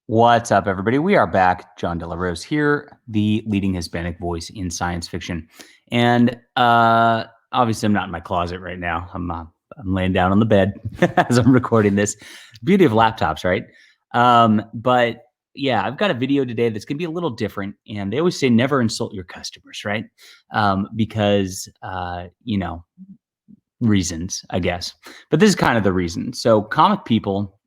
What's up, everybody? We are back. John De La Rose here, the leading Hispanic voice in science fiction. And obviously, I'm not in my closet right now. I'm laying down on the bed as I'm recording this. Beauty of laptops, right? But yeah, I've got a video today that's going to be a little different. And they always say never insult your customers, right? Because, reasons, I guess. But this is kind of the reason. So, comic people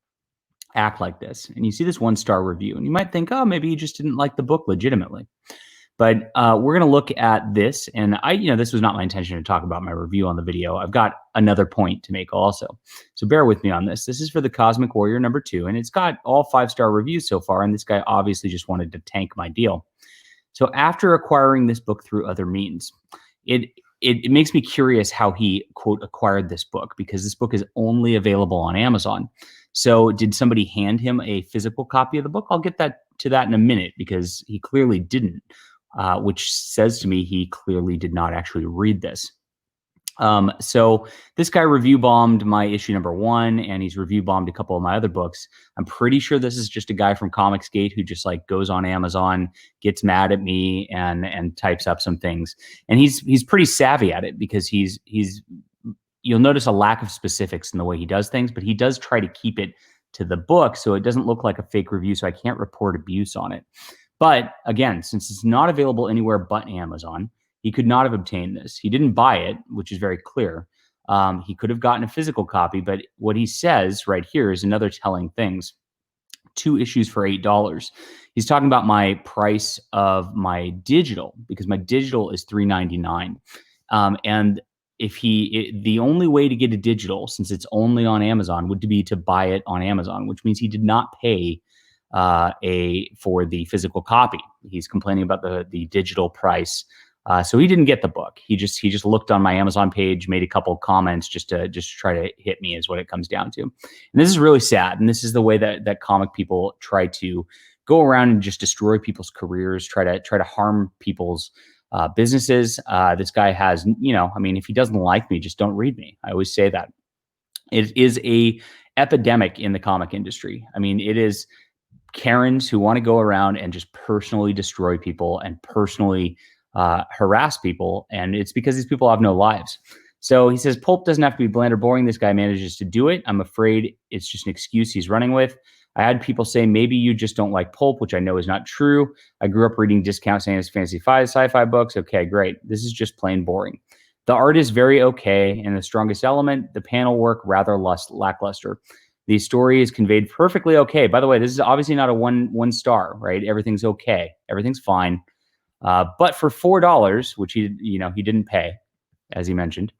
act like this, and you see this 1-star review, and you might think, oh, maybe you just didn't like the book legitimately. But we're going to look at this, and this was not my intention to talk about my review on the video. I've got another point to make also, so bear with me on this. This is for the Cosmic Warrior #2, and it's got all 5-star reviews so far, and this guy obviously just wanted to tank my deal. So after acquiring this book through other means, it makes me curious how he, quote, acquired this book, because this book is only available on Amazon. So did somebody hand him a physical copy of the book? I'll get to that in a minute, because he clearly didn't, which says to me he clearly did not actually read this. So this guy review bombed my issue #1, and he's review bombed a couple of my other books. I'm pretty sure this is just a guy from Comicsgate who just like goes on Amazon, gets mad at me, and types up some things. And he's pretty savvy at it, because he's you'll notice a lack of specifics in the way he does things, but he does try to keep it to the book so it doesn't look like a fake review, so I can't report abuse on it. But again, since it's not available anywhere but Amazon, he could not have obtained this. He didn't buy it, which is very clear. He could have gotten a physical copy, but what he says right here is another telling things. 2 issues for $8. He's talking about my price of my digital, because my digital is $3.99. And the only way to get a digital, since it's only on Amazon, would be to buy it on Amazon, which means he did not pay for the physical copy. He's complaining about the digital price. So he didn't get the book. He just looked on my Amazon page, made a couple of comments just to try to hit me, is what it comes down to. And this is really sad. And this is the way that comic people try to go around and just destroy people's careers, try to harm people's businesses. This guy has, if he doesn't like me, just don't read me. I always say that. It is a epidemic in the comic industry. I mean, it is Karens who want to go around and just personally destroy people and personally harass people, and it's because these people have no lives. So he says pulp doesn't have to be bland or boring. This guy manages to do it. I'm afraid it's just an excuse he's running with. I had people say maybe you just don't like pulp, which I know is not true. I grew up reading discount fantasy sci-fi books. Okay, great. This is just plain boring. The art is very okay, and the strongest element, the panel work, rather lackluster. The story is conveyed perfectly okay. By the way, this is obviously not a one star, right? Everything's okay. Everything's fine. But for $4, which he didn't pay, as he mentioned,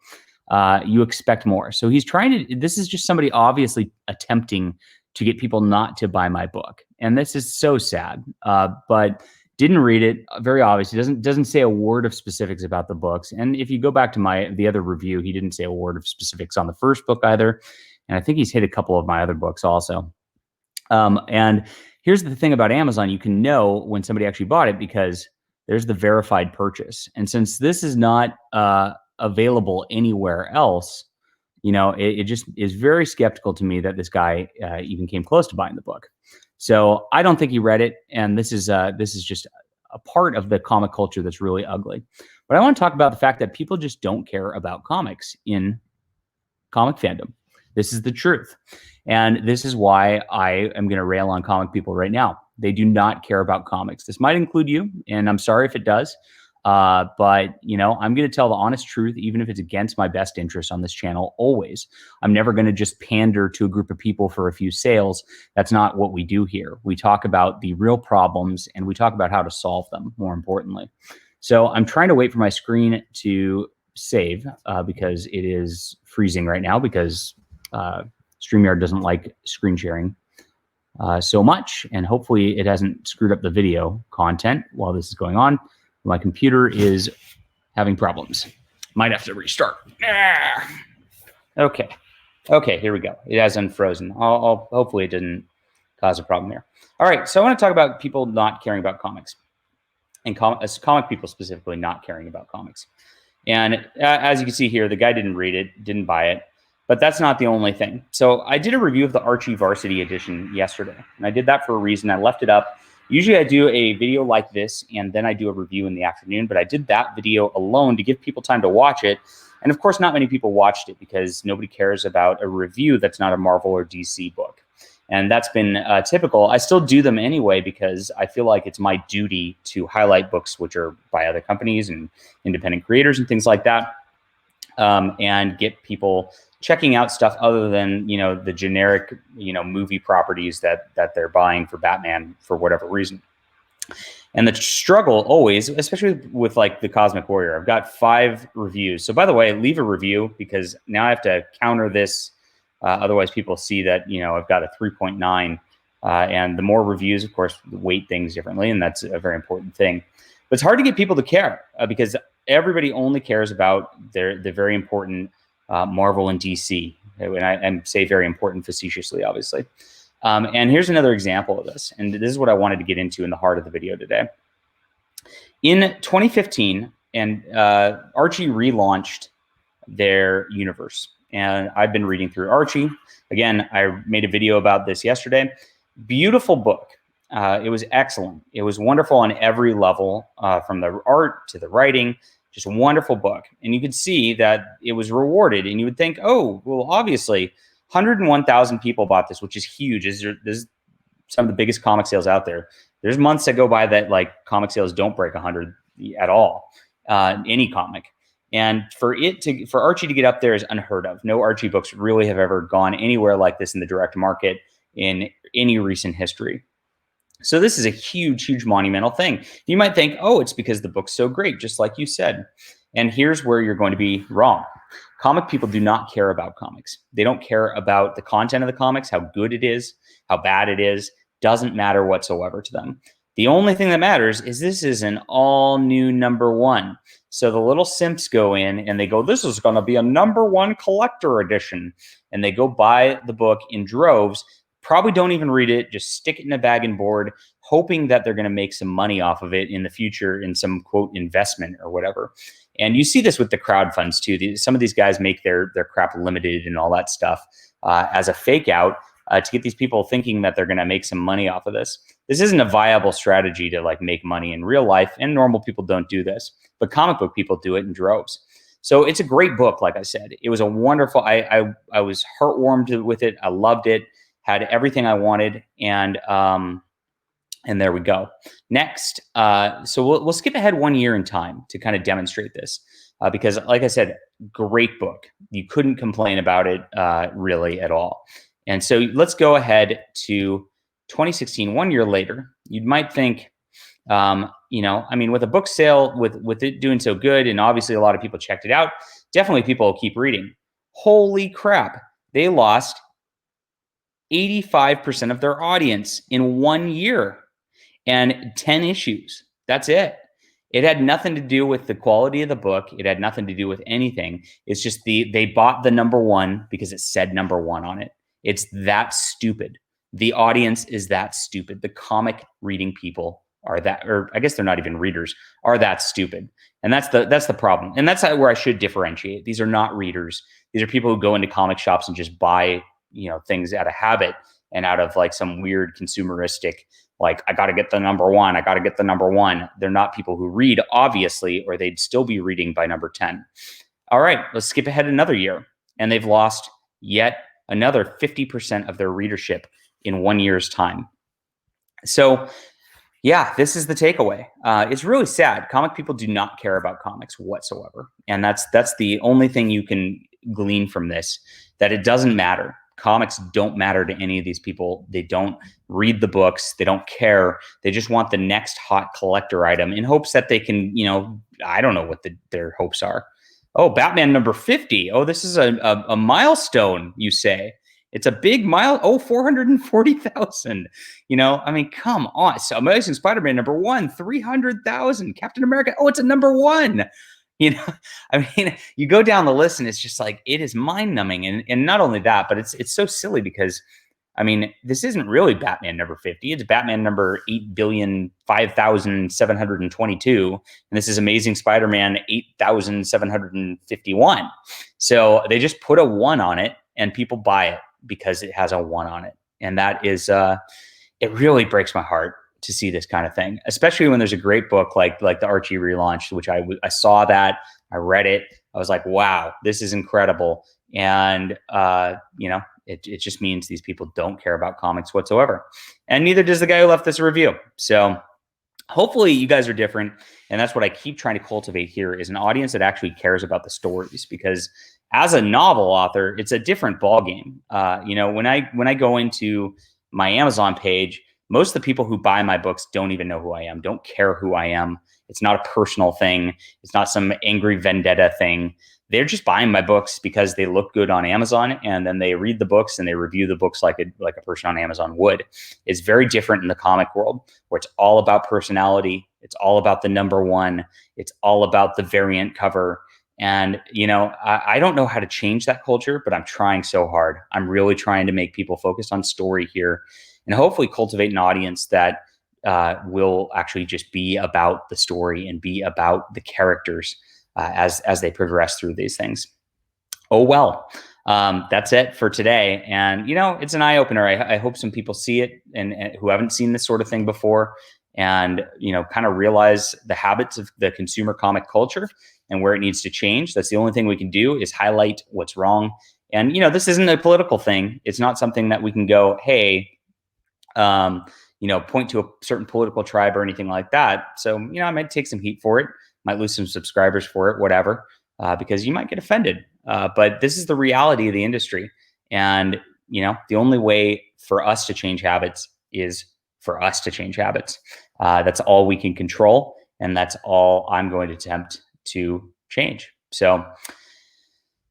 you expect more. So he's trying to. This is just somebody obviously attempting to get people not to buy my book, and this is so sad. But didn't read it. Very obvious. He doesn't say a word of specifics about the books. And if you go back to the other review, he didn't say a word of specifics on the first book either. And I think he's hit a couple of my other books also. And here's the thing about Amazon: you can know when somebody actually bought it because there's the verified purchase. And since this is not available anywhere else, it just is very skeptical to me that this guy even came close to buying the book. So I don't think he read it. And this is just a part of the comic culture that's really ugly. But I want to talk about the fact that people just don't care about comics in comic fandom. This is the truth. And this is why I am going to rail on comic people right now. They do not care about comics. This might include you, and I'm sorry if it does. But, I'm going to tell the honest truth, even if it's against my best interest on this channel, always. I'm never going to just pander to a group of people for a few sales. That's not what we do here. We talk about the real problems, and we talk about how to solve them, more importantly. So I'm trying to wait for my screen to save because it is freezing right now because StreamYard doesn't like screen sharing so much, and hopefully it hasn't screwed up the video content while this is going on. My computer is having problems. Might have to restart. Okay, here we go. It has unfrozen. Hopefully it didn't cause a problem here. All right, so I want to talk about people not caring about comics, and comic people specifically not caring about comics. And as you can see here, the guy didn't read it, didn't buy it. But that's not the only thing. So I did a review of the Archie Varsity Edition yesterday, and I did that for a reason. I left it up. Usually I do a video like this, and then I do a review in the afternoon, but I did that video alone to give people time to watch it. And of course, not many people watched it because nobody cares about a review that's not a Marvel or DC book. And that's been typical. I still do them anyway because I feel like it's my duty to highlight books which are by other companies and independent creators and things like that, and get people checking out stuff other than, you know, the generic, you know, movie properties that they're buying for Batman for whatever reason. And the struggle always, especially with like the Cosmic Warrior, I've got 5 reviews. So by the way, leave a review because now I have to counter this. Otherwise people see that, you know, I've got a 3.9 and the more reviews, of course, weight things differently. And that's a very important thing, but it's hard to get people to care because everybody only cares about the very important Marvel and DC. And I say very important facetiously, obviously. And here's another example of this. And this is what I wanted to get into in the heart of the video today. In 2015, and Archie relaunched their universe. And I've been reading through Archie. Again, I made a video about this yesterday. Beautiful book. It was excellent. It was wonderful on every level, from the art to the writing. Just a wonderful book. And you could see that it was rewarded. And you would think, oh, well, obviously, 101,000 people bought this, which is huge. This is some of the biggest comic sales out there. There's months that go by that like comic sales don't break 100 at all, any comic. And for Archie to get up there is unheard of. No Archie books really have ever gone anywhere like this in the direct market in any recent history. So this is a huge, huge monumental thing. You might think, oh, it's because the book's so great, just like you said. And here's where you're going to be wrong. Comic people do not care about comics. They don't care about the content of the comics, how good it is, how bad it is. Doesn't matter whatsoever to them. The only thing that matters is this is an all new #1. So the little simps go in and they go, this is going to be a #1 collector edition. And they go buy the book in droves, probably don't even read it, just stick it in a bag and board, hoping that they're going to make some money off of it in the future in some quote investment or whatever. And you see this with the crowd funds too. Some of these guys make their crap limited and all that stuff as a fake out to get these people thinking that they're going to make some money off of this. This isn't a viable strategy to like make money in real life, and normal people don't do this, but comic book people do it in droves. So it's a great book. Like I said, it was a wonderful, I was heartwarmed with it. I loved it, had everything I wanted. And there we go. Next, so we'll skip ahead 1 year in time to kind of demonstrate this because like I said, great book. You couldn't complain about it really at all. And so let's go ahead to 2016, 1 year later. You might think, you know, I mean, with a book sale, with it doing so good, and obviously a lot of people checked it out, definitely people will keep reading. Holy crap. They lost 85% of their audience in 1 year and 10 issues. That's it. It had nothing to do with the quality of the book. It had nothing to do with anything. It's just they bought the #1 because it said #1 on it. It's that stupid. The audience is that stupid. The comic reading people are that, or I guess they're not even readers, are that stupid. And that's the problem. And that's where I should differentiate. These are not readers. These are people who go into comic shops and just buy, you know, things out of habit and out of like some weird consumeristic, like, I got to get the #1. I got to get the #1. They're not people who read, obviously, or they'd still be reading by number 10. All right, let's skip ahead another year. And they've lost yet another 50% of their readership in 1 year's time. So yeah, this is the takeaway. It's really sad. Comic people do not care about comics whatsoever. And that's the only thing you can glean from this, that it doesn't matter. Comics don't matter to any of these people. They don't read the books. They don't care. They just want the next hot collector item in hopes that they can, you know, I don't know what their hopes are. Oh, Batman #50. Oh, this is a milestone, you say. It's a big mile. Oh, 440,000. You know, I mean, come on. So Amazing Spider-Man #1, 300,000. Captain America. Oh, it's a #1. You know, I mean, you go down the list and it's just like, it is mind numbing. And not only that, but it's so silly because I mean, this isn't really Batman number 50. It's Batman number 8,005,722. And this is Amazing Spider-Man 8,751. So they just put a 1 on it and people buy it because it has a 1 on it. And that is, it really breaks my heart to see this kind of thing, especially when there's a great book like the Archie relaunch, which I saw that, I read it. I was like, wow, this is incredible. And, it just means these people don't care about comics whatsoever. And neither does the guy who left this review. So hopefully you guys are different. And that's what I keep trying to cultivate here, is an audience that actually cares about the stories, because as a novel author, it's a different ballgame. When I go into my Amazon page, most of the people who buy my books don't even know who I am, don't care who I am. It's not a personal thing. It's not some angry vendetta thing. They're just buying my books because they look good on Amazon, and then they read the books and they review the books like a person on Amazon would. It's very different in the comic world, where it's all about personality. It's all about the number 1. It's all about the variant cover. And, I don't know how to change that culture, but I'm trying so hard. I'm really trying to make people focus on story here and hopefully cultivate an audience that will actually just be about the story and be about the characters as they progress through these things. Oh, well, that's it for today. And, it's an eye opener. I hope some people see it and who haven't seen this sort of thing before, and, kind of realize the habits of the consumer comic culture and where it needs to change. That's the only thing we can do, is highlight what's wrong. And, this isn't a political thing. It's not something that we can go, hey, point to a certain political tribe or anything like that. So, I might take some heat for it, might lose some subscribers for it, whatever, because you might get offended. But this is the reality of the industry. And, the only way for us to change habits is for us to change habits. That's all we can control. And that's all I'm going to attempt to change. So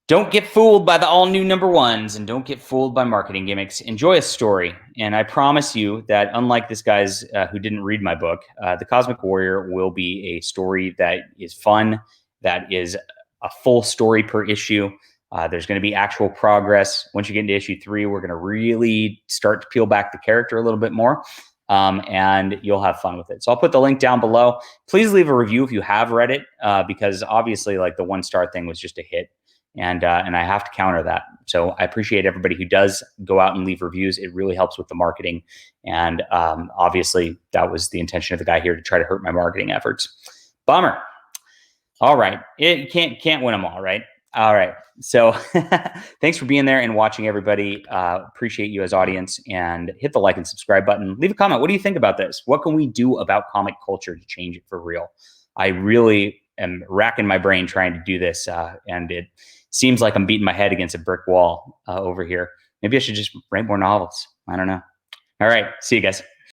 don't get fooled by the all new number 1s, and don't get fooled by marketing gimmicks. Enjoy a story. And I promise you that, unlike this guy's who didn't read my book, The Cosmic Warrior will be a story that is fun, that is a full story per issue. There's going to be actual progress. Once you get into issue 3, we're going to really start to peel back the character a little bit more. And you'll have fun with it. So I'll put the link down below. Please leave a review if you have read it, because obviously, like, the 1-star thing was just a hit. And I have to counter that. So I appreciate everybody who does go out and leave reviews. It really helps with the marketing. And obviously, that was the intention of the guy here, to try to hurt my marketing efforts. Bummer. All right. You can't win them all, right? All right. So thanks for being there and watching, everybody. Appreciate you as audience. And hit the like and subscribe button. Leave a comment. What do you think about this? What can we do about comic culture to change it for real? I really am racking my brain trying to do this. And it seems like I'm beating my head against a brick wall over here. Maybe I should just write more novels. I don't know. All right. See you guys.